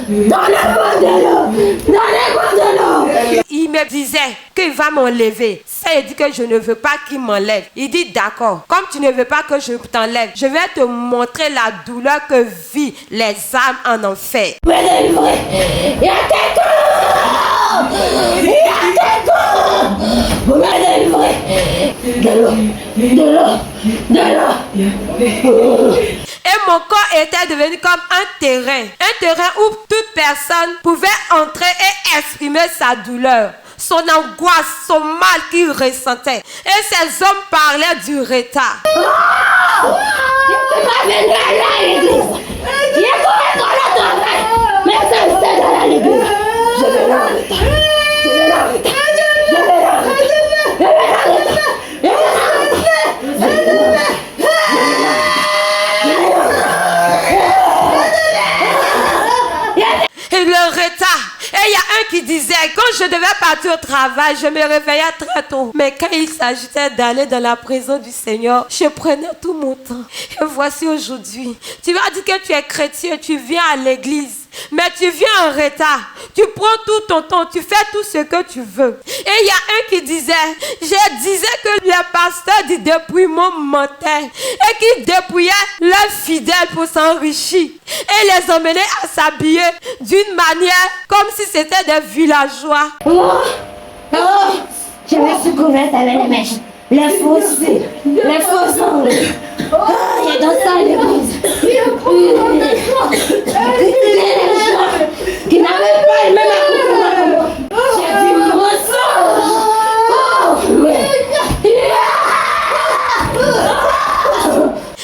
Donnez-moi de l'eau. Donnez-moi de l'eau. Il me disait qu'il va m'enlever. Ça, il dit que je ne veux pas qu'il m'enlève. Il dit d'accord, comme tu ne veux pas que je t'enlève, je vais te montrer la douleur que vivent les âmes en enfer. Me délivrer. Il y a quelqu'un. Il y a quelqu'un. Vous me délivrez. De l'eau. De l'eau. De l'eau. Et mon corps était devenu comme un terrain où toute personne pouvait entrer et exprimer sa douleur, son angoisse, son mal qu'il ressentait. Et ces hommes parlaient du retard. Tu vas venir là à l'église. Il est correct dans le travail. Mais ça, c'est dans la l'église. Je vais là en retard. Je vais là en retard. Je vais là en retard. Je vais là en retard. Je vais là en retard. Et le retard. Et il y a un qui disait, quand je devais partir au travail, je me réveillais très tôt. Mais quand il s'agissait d'aller dans la présence du Seigneur, je prenais tout mon temps. Et voici aujourd'hui, tu vas dire que tu es chrétien, tu viens à l'église. Mais tu viens en retard. Tu prends tout ton temps, tu fais tout ce que tu veux. Et il y a un qui disait, je disais que les pasteurs du dépouillement mentaient et qu'ils dépouillaient leurs fidèles pour s'enrichir et les emmenaient à s'habiller d'une manière comme si c'était des villageois. Je me suis couverte avec les mèches, les fausses ongles. Il y a dans ça l'église. Les gens qui n'avaient pas le même accoutrement. J'ai dit mensonge.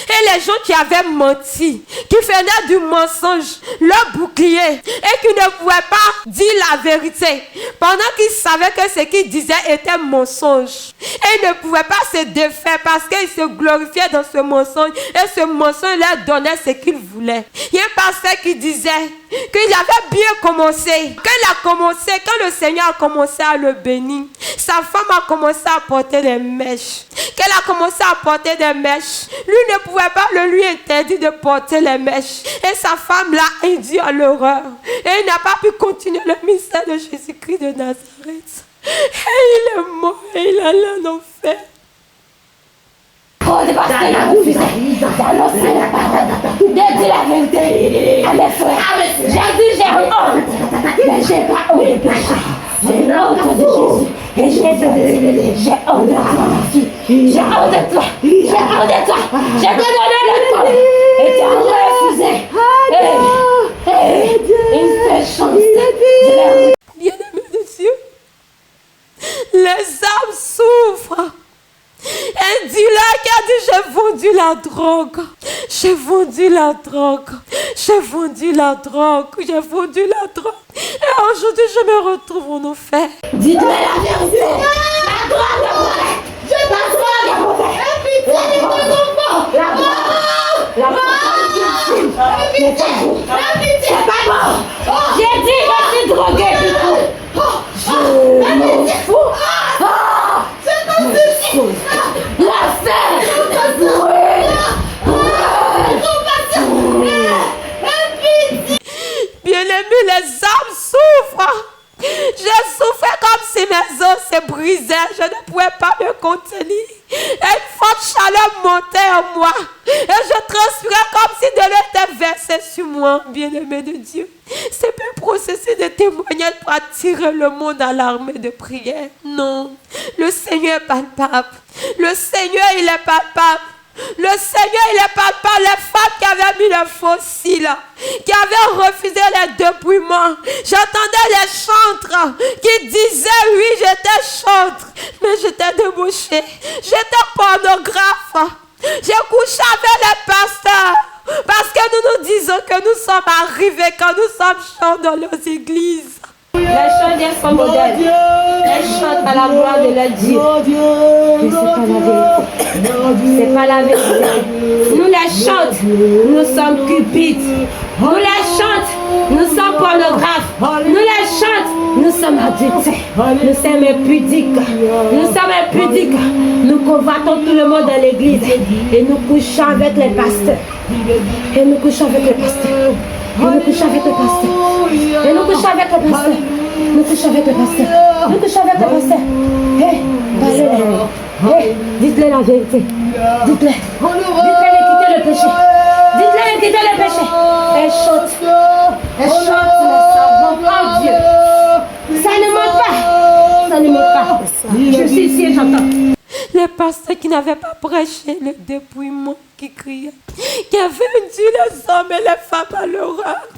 Et les gens qui avaient menti, qui faisaient du mensonge leur bouclier et qui ne pouvaient pas dire la vérité pendant qu'ils savaient que ce qu'ils disaient était mensonge. Et ils ne pouvaient pas se défaire parce qu'ils se glorifiaient dans ce mensonge et ce mensonge leur donnait ce qu'ils voulaient. Il y a un pasteur qui disait qu'il avait bien commencé. Quand le Seigneur a commencé à le bénir, sa femme a commencé à porter des mèches. Qu'elle a commencé à porter des mèches, lui ne pouvait pas le lui interdire de porter les mèches. Et sa femme l'a induit à l'horreur. Et il n'a pas pu continuer le mystère de Jésus-Christ de Nazareth. Et il est mort et il allait en enfer. Oh, c'est parce qu'elle a refusé d'annoncer la parole, de dire la vérité à mes frères. J'ai dit, j'ai honte, mais j'ai pas honte de péché. J'ai honte de Jésus. Et j'ai honte de toi, ma fille. J'ai honte de toi. J'ai honte de toi. J'ai te donné le temps. Et tu as refusé. Une seule chance. Bien-aimé de Dieu, les âmes souffrent. Un dealer qui a dit, j'ai vendu la drogue. J'ai vendu la drogue. J'ai vendu la drogue. J'ai vendu la drogue. Et aujourd'hui, je me retrouve en enfer. Dites-moi la vérité. La drogue est mauvaise. Je la drogue est mauvaise. La drogue c'est pas bon. J'ai dit, je suis droguée. Je m'en fous. La Bien-aimé, les âmes souffrent. J'ai souffert comme si mes os se brisaient. Je ne pouvais pas me contenir. Et une forte chaleur montait en moi. Et je transpirais comme si de l'eau était versée sur moi. Bien-aimé de Dieu. C'est pas un processus de témoignage pour attirer le monde à l'armée de prière. Non. Le Seigneur est palpable. Le Seigneur, il est palpable. Le Seigneur, il est palpable. Les femmes qui avaient mis le fossile, qui avaient refusé les dépouillements. J'entendais les chantres qui disaient, oui, j'étais chantre, mais j'étais débauchée. J'étais pornographe. J'ai couché avec les pasteurs. Parce que nous nous disons que nous sommes arrivés quand nous sommes chants dans nos églises. Les chants sont modèles. Les chantent à la gloire de leur Dieu. Mais c'est pas la vérité. C'est pas la vérité. Nous les chantes, nous sommes cupides. Nous les chantes, nous sommes pornographes. Nous les chantes, nous sommes adultes. Nous sommes impudiques. Nous sommes impudiques. Nous convoitons tout le monde dans l'église. Et nous couchons avec les pasteurs. Et nous couchons avec les pasteurs. Et nous couchons avec les pasteurs. Et nous couchons avec les pasteurs. Nous couchons avec les pasteurs. Nous couchons avec les pasteurs. Hé, parlez-les. Hé, dites-les la vérité. Dites-les. Dites-les de quitter le péché. Dites-les de quitter le péché. Elle chante. Elle chante, mes soeurs. Oh Dieu. Ça ne manque pas. Ça ne manque pas. Je suis ici et j'entends. Les pasteurs qui n'avaient pas prêché le dépouillement, qui criaient, qui avaient induit les hommes et les femmes à l'horreur,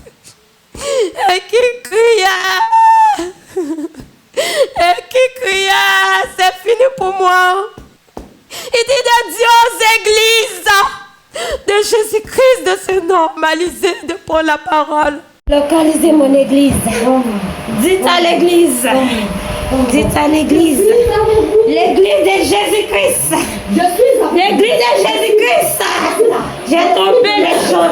et qui criaient, c'est fini pour moi. Il dit de Dieu aux églises de Jésus-Christ de se normaliser, de prendre la parole. Localisez mon église. Dites à l'église. Dites à l'église. L'église de Jésus-Christ. L'église de Jésus-Christ. J'ai trompé les gens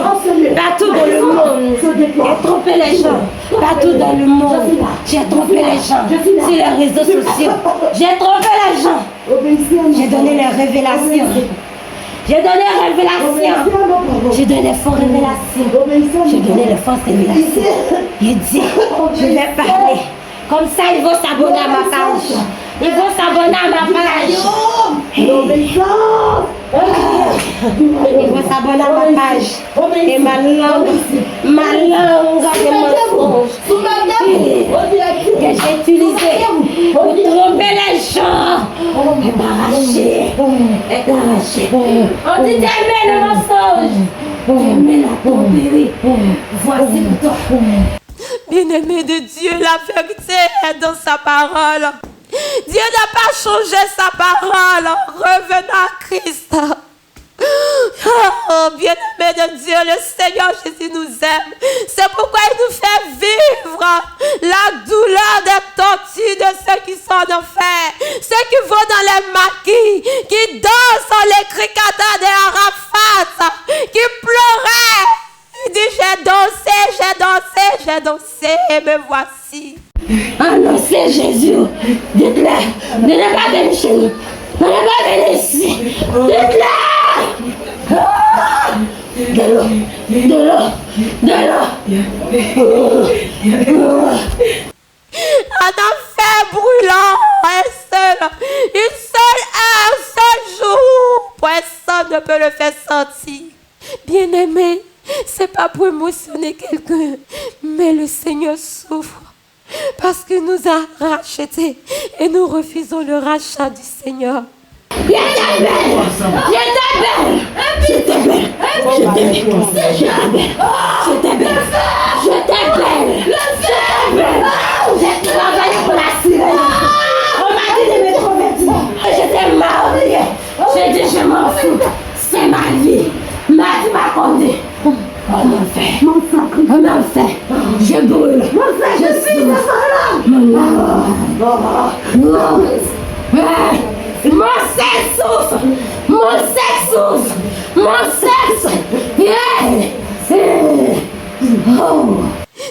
partout dans le monde. J'ai trompé les gens partout dans le monde. J'ai trompé les gens sur les réseaux sociaux. J'ai trompé les gens. J'ai donné les révélations. J'ai donné révélation. J'ai donné fausses révélations. J'ai donné les fausses révélations. Il dit, je vais parler. Comme ça, ils vont s'abonner à ma page. Ils vont s'abonner à ma page. Ils vont s'abonner à ma page. Et ma langue est mensonge que j'ai utilisée pour tromper les gens. Et m'arracher. On dit d'aimer le mensonge. D'aimer la tromperie. Voici pour toi. Bien-aimé de Dieu, la vérité est dans sa parole. Dieu n'a pas changé sa parole. Revenons à Christ. Oh, bien-aimé de Dieu, le Seigneur Jésus nous aime. C'est pourquoi il nous fait vivre la douleur des tortures de ceux qui sont en enfer, ceux qui vont dans les maquis, qui dansent les cricateurs des Arafat, qui pleuraient. Il dit, j'ai dansé, et me voici. Annoncez Jésus. Dites-le. Ne l'ai pas venu chez nous. Ne l'ai pas venu ici. Dites-le. De l'eau. De l'eau. De l'eau. Un enfer brûlant, un seul jour, personne ne peut le faire sortir. Bien-aimé, c'est pas pour émotionner quelqu'un, mais le Seigneur souffre parce qu'il nous a rachetés et nous refusons le rachat du Seigneur. Je t'appelle. J'ai travaillé pour la sirène. On m'a dit de me convertir. J'étais mariée. J'ai dit je m'en fous. C'est ma vie. Ma vie m'a conduit. On m'a fait. On m'a fait. Je brûle. Je suis mon sexe souffre. Mon sexe souffre. Mon sexe. Oh.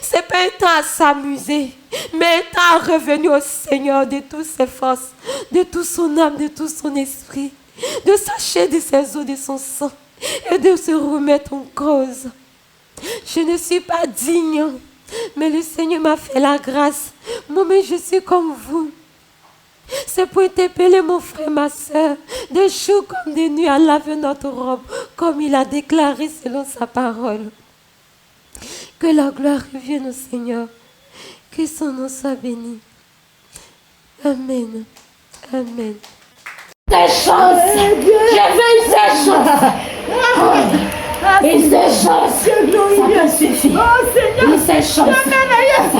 C'est pas un temps à s'amuser, mais un temps à revenir au Seigneur de toutes ses forces, de toute son âme, de tout son esprit, de s'acheter de ses eaux, de son sang, et de se remettre en cause. Je ne suis pas digne, mais le Seigneur m'a fait la grâce. Moi-même, je suis comme vous. C'est pour interpeller mon frère, ma soeur, de jour comme de nuit, à laver notre robe, comme il a déclaré selon sa parole. Que la gloire revienne au Seigneur. Que son nom soit béni. Amen. Amen. Séchance. Je veux une séchance. Une séchance. Ça peut suffire. Une séchance. Ça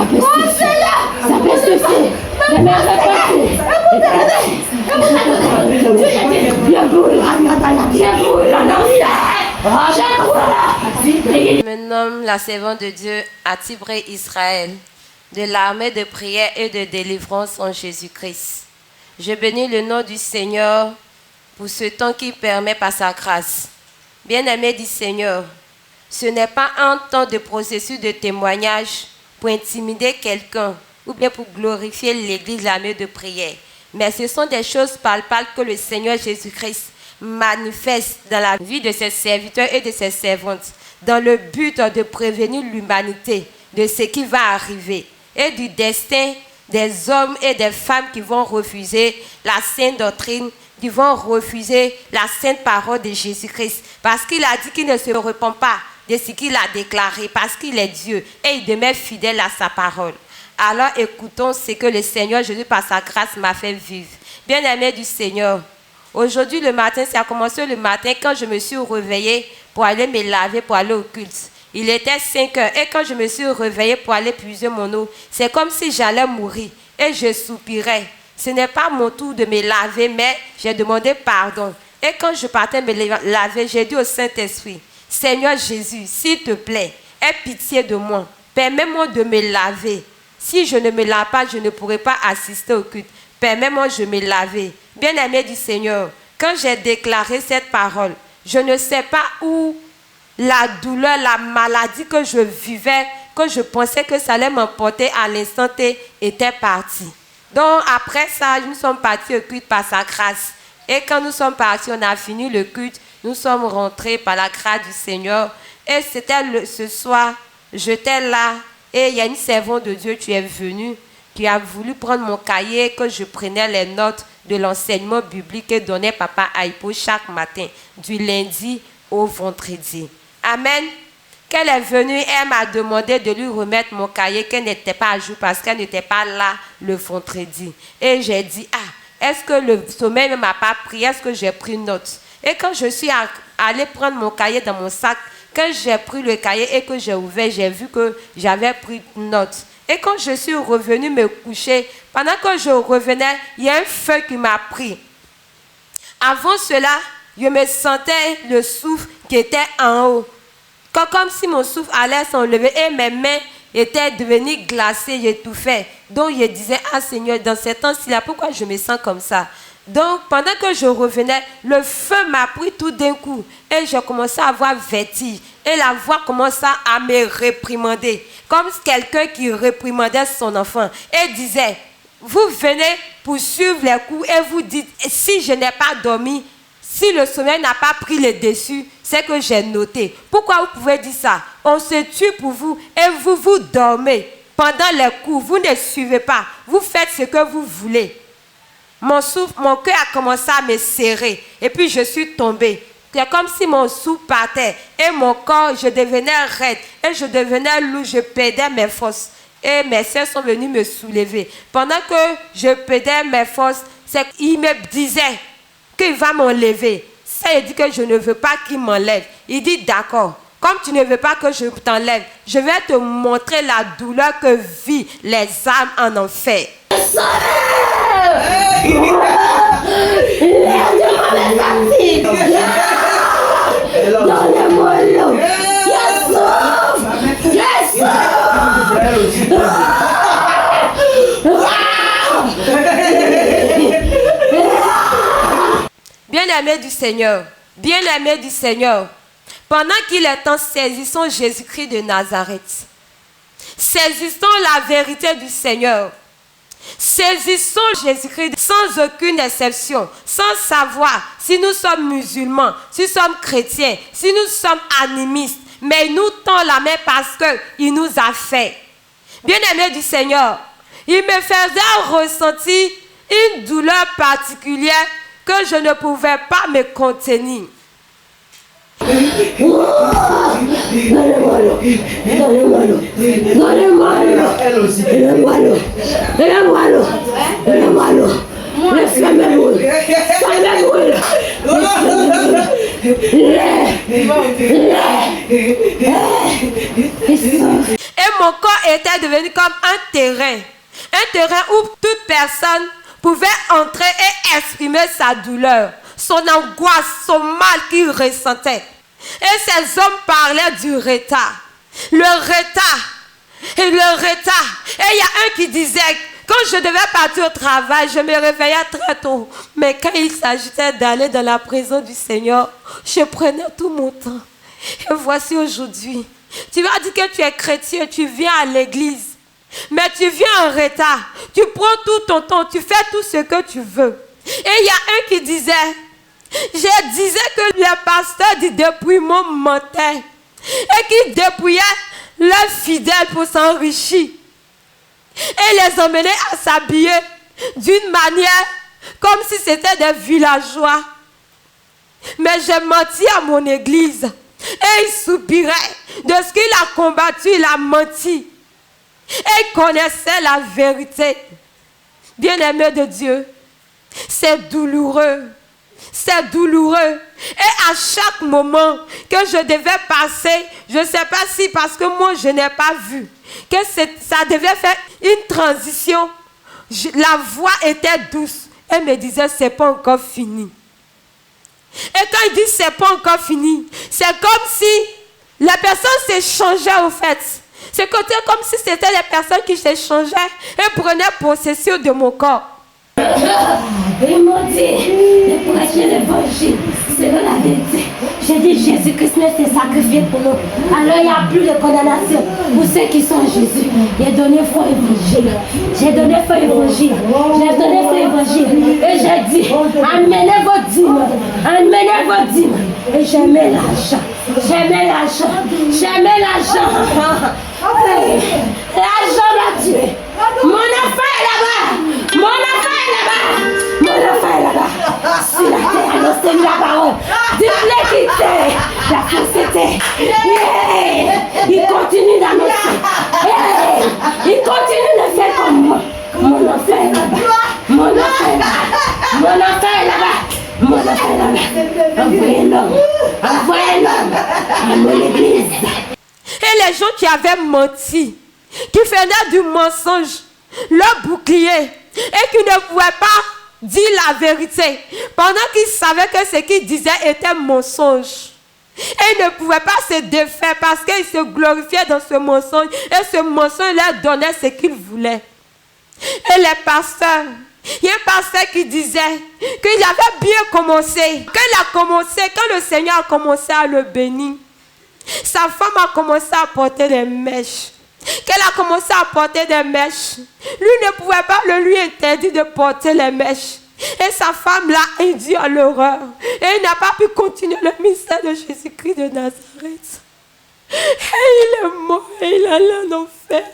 peut suffire. Ça peut suffire. Je me répète. Je brûle. Je brûle en enfer. Je brûle. Je me nomme la servante de Dieu à Tibré Israël, de l'armée de prière et de délivrance en Jésus-Christ. Je bénis le nom du Seigneur pour ce temps qu'il permet par sa grâce. Bien-aimés du Seigneur, ce n'est pas un temps de processus de témoignage pour intimider quelqu'un, ou bien pour glorifier l'église, l'armée de prière. Mais ce sont des choses palpables que le Seigneur Jésus-Christ manifeste dans la vie de ses serviteurs et de ses servantes, dans le but de prévenir l'humanité de ce qui va arriver et du destin des hommes et des femmes qui vont refuser la sainte doctrine, qui vont refuser la sainte parole de Jésus-Christ, parce qu'il a dit qu'il ne se repent pas de ce qu'il a déclaré, parce qu'il est Dieu et il demeure fidèle à sa parole. Alors écoutons ce que le Seigneur Jésus, par sa grâce, m'a fait vivre. Bien-aimé du Seigneur, aujourd'hui le matin, ça a commencé le matin quand je me suis réveillée pour aller me laver, pour aller au culte. Il était 5 heures et quand je me suis réveillée pour aller puiser mon eau, c'est comme si j'allais mourir et je soupirais. Ce n'est pas mon tour de me laver, mais j'ai demandé pardon. Et quand je partais me laver, j'ai dit au Saint-Esprit, Seigneur Jésus, s'il te plaît, aie pitié de moi. Permets-moi de me laver. Si je ne me lave pas, je ne pourrai pas assister au culte. Permets-moi de me laver. Bien-aimé du Seigneur, quand j'ai déclaré cette parole, je ne sais pas où la douleur, la maladie que je vivais, que je pensais que ça allait m'emporter à l'instant T, était partie. Donc après ça, nous sommes partis au culte par sa grâce. Et quand nous sommes partis, on a fini le culte, nous sommes rentrés par la grâce du Seigneur. Et c'était ce soir, j'étais là, et il y a une servante de Dieu qui est venue, qui a voulu prendre mon cahier, que je prenais les notes de l'enseignement biblique que donnait Papa Aipo chaque matin, du lundi au vendredi. Amen. Qu'elle est venue, elle m'a demandé de lui remettre mon cahier, qu'elle n'était pas à jour parce qu'elle n'était pas là le vendredi. Et j'ai dit, est-ce que le sommeil ne m'a pas pris? Est-ce que j'ai pris note? Et quand je suis allée prendre mon cahier dans mon sac, quand j'ai pris le cahier et que j'ai ouvert, j'ai vu que j'avais pris note. Et quand je suis revenue me coucher, pendant que je revenais, il y a un feu qui m'a pris. Avant cela, je me sentais le souffle qui était en haut. Comme si mon souffle allait s'enlever et mes mains étaient devenues glacées, j'étouffais. Donc je disais, Seigneur, dans ces temps-ci-là, pourquoi je me sens comme ça? Donc pendant que je revenais, le feu m'a pris tout d'un coup et j'ai commencé à avoir vertige. Et la voix commença à me réprimander, comme quelqu'un qui réprimandait son enfant et disait, vous venez pour suivre les coups et vous dites, si je n'ai pas dormi, si le sommeil n'a pas pris le dessus, c'est que j'ai noté. Pourquoi vous pouvez dire ça? On se tue pour vous et vous dormez. Pendant les coups, vous ne suivez pas. Vous faites ce que vous voulez. Mon cœur a commencé à me serrer. Et puis je suis tombée. C'est comme si mon souffle partait. Et mon corps, je devenais raide. Et je devenais lourd. Je perdais mes forces. Et mes sœurs sont venues me soulever. Pendant que je perdais mes forces, ils me disaient qu'il va m'enlever. Ça, il dit que je ne veux pas qu'il m'enlève. Il dit d'accord. Comme tu ne veux pas que je t'enlève, je vais te montrer la douleur que vivent les âmes en enfer. Donnez-moi l'eau. Yes! Bien-aimé du Seigneur, pendant qu'il est temps, saisissons Jésus-Christ de Nazareth. Saisissons la vérité du Seigneur. Saisissons Jésus-Christ sans aucune exception, sans savoir si nous sommes musulmans, si nous sommes chrétiens, si nous sommes animistes, mais il nous tend la main parce qu'il nous a fait. Bien-aimé du Seigneur, il me faisait ressentir une douleur particulière que je ne pouvais pas me contenir. Et mon corps était devenu comme un terrain où toute personne pouvait entrer et exprimer sa douleur, son angoisse, son mal qu'il ressentait. Et ces hommes parlaient du retard. Le retard. Et il y a un qui disait, quand je devais partir au travail, je me réveillais très tôt. Mais quand il s'agissait d'aller dans la présence du Seigneur, je prenais tout mon temps. Et voici aujourd'hui, tu vas dire que tu es chrétien, tu viens à l'église. Mais tu viens en retard. Tu prends tout ton temps. Tu fais tout ce que tu veux. Et il y a un qui disait, je disais que les pasteurs du dépouillement mentaient. Et qu'ils dépouillaient leurs fidèles pour s'enrichir. Et les emmenaient à s'habiller d'une manière comme si c'était des villageois. Mais j'ai menti à mon église. Et il soupirait de ce qu'il a combattu, il a menti. Et il connaissait la vérité. Bien-aimé de Dieu, c'est douloureux. C'est douloureux. Et à chaque moment que je devais passer, je ne sais pas si parce que moi je n'ai pas vu, que ça devait faire une transition. La voix était douce. Elle me disait, c'est pas encore fini. Et quand il dit, c'est pas encore fini, c'est comme si la personne s'échangeait au fait. C'est comme si c'était les personnes qui s'échangeaient et prenaient possession de mon corps. Ils m'ont dit de prêcher l'évangile selon la vérité. J'ai dit Jésus-Christ s'est sacrifié pour nous. Alors il n'y a plus de condamnation pour ceux qui sont en Jésus. J'ai donné foi évangile. J'ai donné foi évangile. J'ai donné foi évangile. Et j'ai dit, amenez vos dîmes. Amenez vos dîmes. Et j'aimais l'argent. J'aimais l'argent. J'aimais l'argent. L'argent m'a tué. Mon enfant est là-bas. Mon enfant est là-bas. Mon enfant est là-bas. Sur la terre, annoncez-lui la parole. Dites-le qu'il t'est. La fausseté. Il continue d'annoncer. Il continue de faire comme moi. Mon enfant est là-bas. Mon enfant est là-bas. Mon enfant est là-bas. Mon enfant est là-bas. Envoyez l'homme. Envoyez l'homme à mon église. Et les gens qui avaient menti, qui faisaient du mensonge, leur bouclier, et qui ne pouvaient pas dire la vérité, pendant qu'ils savaient que ce qu'ils disaient était mensonge. Et ils ne pouvaient pas se défaire parce qu'ils se glorifiaient dans ce mensonge, et ce mensonge leur donnait ce qu'ils voulaient. Et les pasteurs, il y a un pasteur qui disait qu'il avait bien commencé, quand le Seigneur a commencé à le bénir, sa femme a commencé à porter des mèches. Qu'elle a commencé à porter des mèches. Lui ne pouvait pas le lui interdire de porter les mèches. Et sa femme l'a induit à l'horreur. Et il n'a pas pu continuer le mystère de Jésus-Christ de Nazareth. Et il est mort et il est allé en enfer.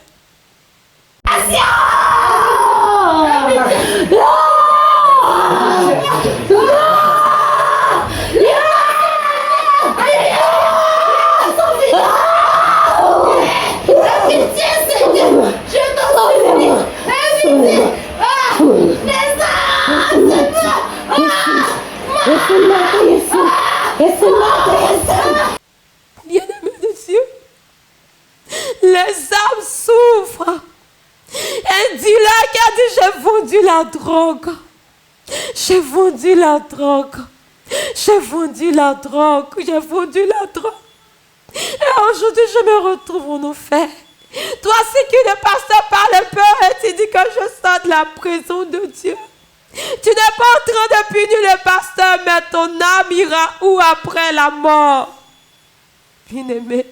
Bien-aimé de Dieu, les âmes souffrent. Un dealer qui a dit, j'ai vendu la drogue. J'ai vendu la drogue. J'ai vendu la drogue. J'ai vendu la drogue. Et aujourd'hui, je me retrouve en enfer. Toi, si que le pasteur parle peur et tu dis que je sors de la prison de Dieu. Tu n'es pas en train de punir le pasteur, mais ton âme ira où après la mort? Bien-aimé,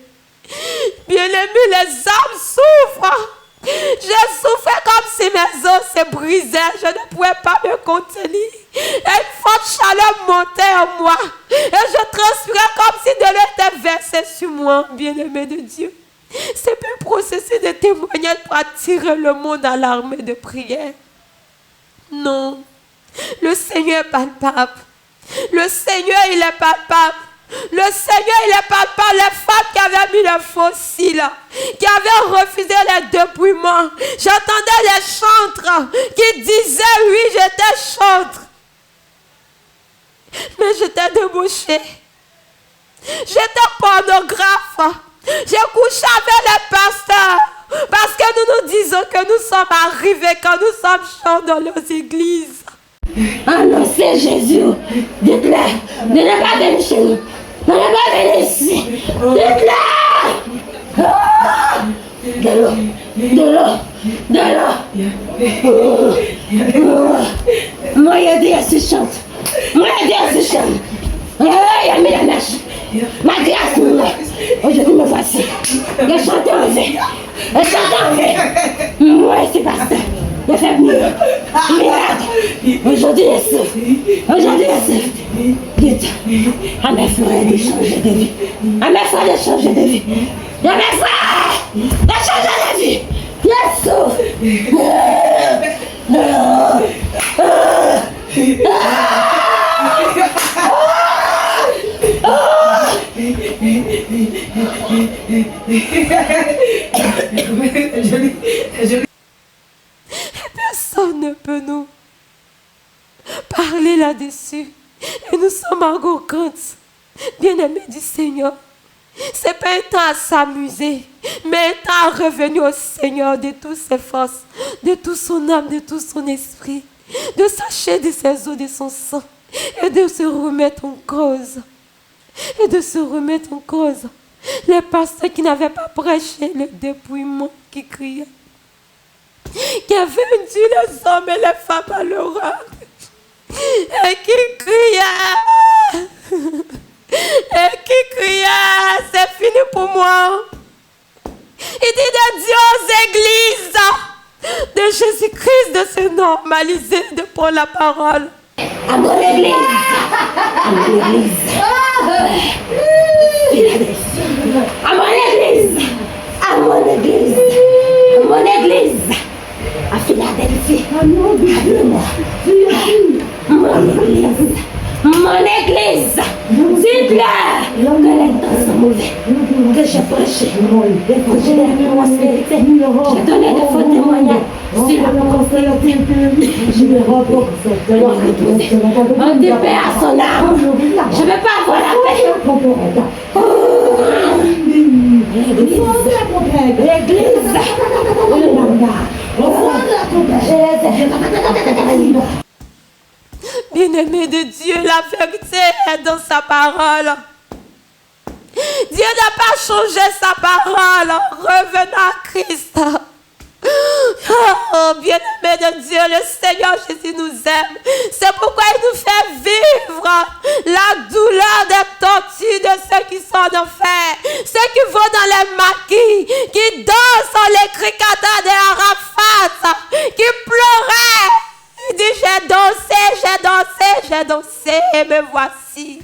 les âmes souffrent. J'ai souffert comme si mes os se brisaient. Je ne pouvais pas me contenir. Et une forte chaleur montait en moi. Et je transpirais comme si de l'eau était versée sur moi, bien-aimé de Dieu. C'est un processus de témoignage pour attirer le monde à l'armée de prière. Non. Le Seigneur est palpable. Le Seigneur, il est palpable. Le Seigneur, il est palpable. Les femmes qui avaient mis le fossile, qui avaient refusé les dépouillements. J'entendais les chantres qui disaient, oui, j'étais chantre. Mais j'étais débauchée. J'étais pornographe. J'ai couché avec les pasteurs. Parce que nous nous disons que nous sommes arrivés quand nous sommes chants dans nos églises. Annoncez Jésus. Dites-le. Ne n'est pas venu chez nous. Ne n'est pas venu ici. Dites-le. De l'eau. De l'eau. De l'eau. Moi, il a dit à ce chante. Moi, il a dit à ce chante. Il a mis la mèche. Ma grâce nous. Aujourd'hui, me voici. Il a chanté en vain. Il a chanté en vain. c'est pasteur. Il a fait venir. Miracle. Aujourd'hui, il souffre. Aujourd'hui, il souffre. Dites, à mes frères de changer de vie. À mes frères de changer de vie. À mes frères de changer de vie. Il souffre. Personne ne peut nous parler là-dessus. Et nous sommes arrogantes, bien-aimés du Seigneur. Ce n'est pas un temps à s'amuser, mais un temps à revenir au Seigneur de toutes ses forces, de toute son âme, de tout son esprit, de s'acheter de ses eaux, de son sang, et de se remettre en cause. Et de se remettre en cause. Les pasteurs qui n'avaient pas prêché le dépouillement, qui criaient, qui avaient vendu les hommes et les femmes à l'horreur, et qui criaient, c'est fini pour moi. Il dit de Dieu aux églises de Jésus-Christ de se normaliser, de prendre la parole. À mon église. À mon église. À mon église. À mon église. À mon église. À Philadelphie. Appelle-moi. Mon église. Mon église. Dites-leur que les temps sont mauvais. Que j'ai prêché l'évangile de la prospérité. J'ai donné de faux témoignages sur la prospérité. Je me repose de le reposer. On dit paix à son âme. Je ne veux pas avoir la paix. L'église. Bien-aimé de Dieu, la vérité est dans sa parole. Dieu n'a pas changé sa parole. Revenons à Christ. Oh, bien-aimé de Dieu, le Seigneur Jésus nous aime. C'est pourquoi il nous fait vivre la douleur des tortures de ceux qui sont en enfer, ceux qui vont dans les maquis, qui dansent les cricateurs de Arafat, qui pleuraient. Il dit, j'ai dansé, et me voici.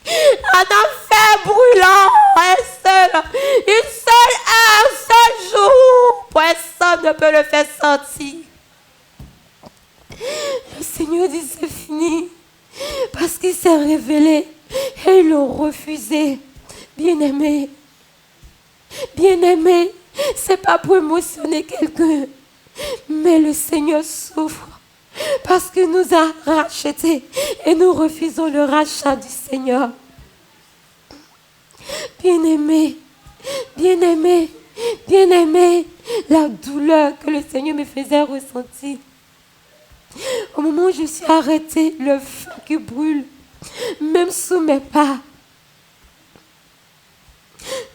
Un enfer brûlant, une seule heure, un seul jour, personne ne peut le faire sortir. Le Seigneur dit, c'est fini, parce qu'il s'est révélé et ils l'ont refusé. Bien-aimé, c'est pas pour émotionner quelqu'un, mais le Seigneur souffre. Parce qu'il nous a rachetés et nous refusons le rachat du Seigneur. Bien-aimé, la douleur que le Seigneur me faisait ressentir. Au moment où je suis arrêtée, le feu qui brûle, même sous mes pas.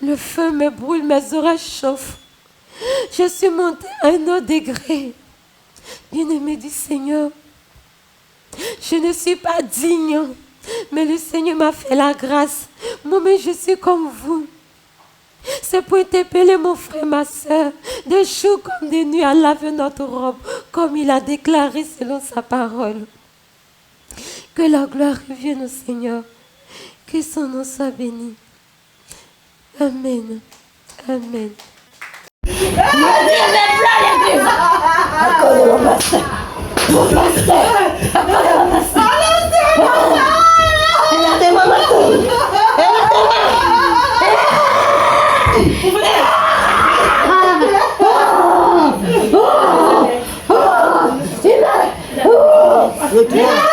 Le feu me brûle, mes oreilles chauffent. Je suis montée à un autre degré. Bien-aimé du Seigneur, je ne suis pas digne, mais le Seigneur m'a fait la grâce. Moi-même, je suis comme vous. C'est pour interpeller mon frère, ma soeur, de jour comme de nuit à laver notre robe, comme il a déclaré selon sa parole. Que la gloire revienne au Seigneur, que son nom soit béni. Amen. Amen. Oh,